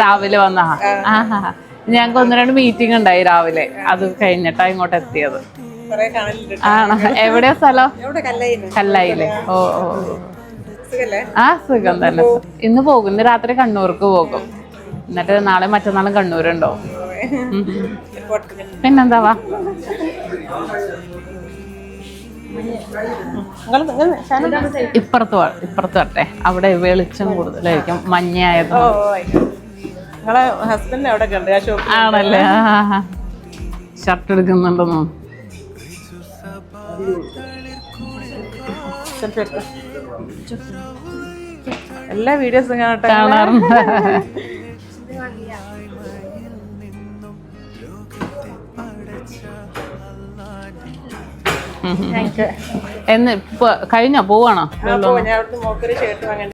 രാവിലെ വന്നാ ഞങ്ങൾക്ക് 1-2 മീറ്റിംഗ് ഉണ്ടായി രാവിലെ. അത് കഴിഞ്ഞിട്ടാ ഇങ്ങോട്ട് എത്തിയത്. ആണോ? എവിടെയാ സ്ഥലം? കല്ലായില്ലേ? ഓ ഓ ആ സുഖം തന്നെ. ഇന്ന് പോകും. ഇന്ന് രാത്രി കണ്ണൂർക്ക് പോകും. എന്നിട്ട് നാളെ മറ്റന്നാളും കണ്ണൂരുണ്ടോ? പിന്നെന്താവാ. ഇപ്പുറത്ത് വരട്ടെ. അവിടെ വെളിച്ചം കൂടുതലായിരിക്കും, മഞ്ഞായത്. ആണല്ലേ? ഷർട്ട് എടുക്കുന്നുണ്ടെന്നോ? എല്ലാ വീഡിയോസും കാണാറുണ്ട്. എന്ന് കഴിഞ്ഞോ? പോവാണോ? ഞാൻ മോക്കൊരു ഷർട്ട് വാങ്ങാൻ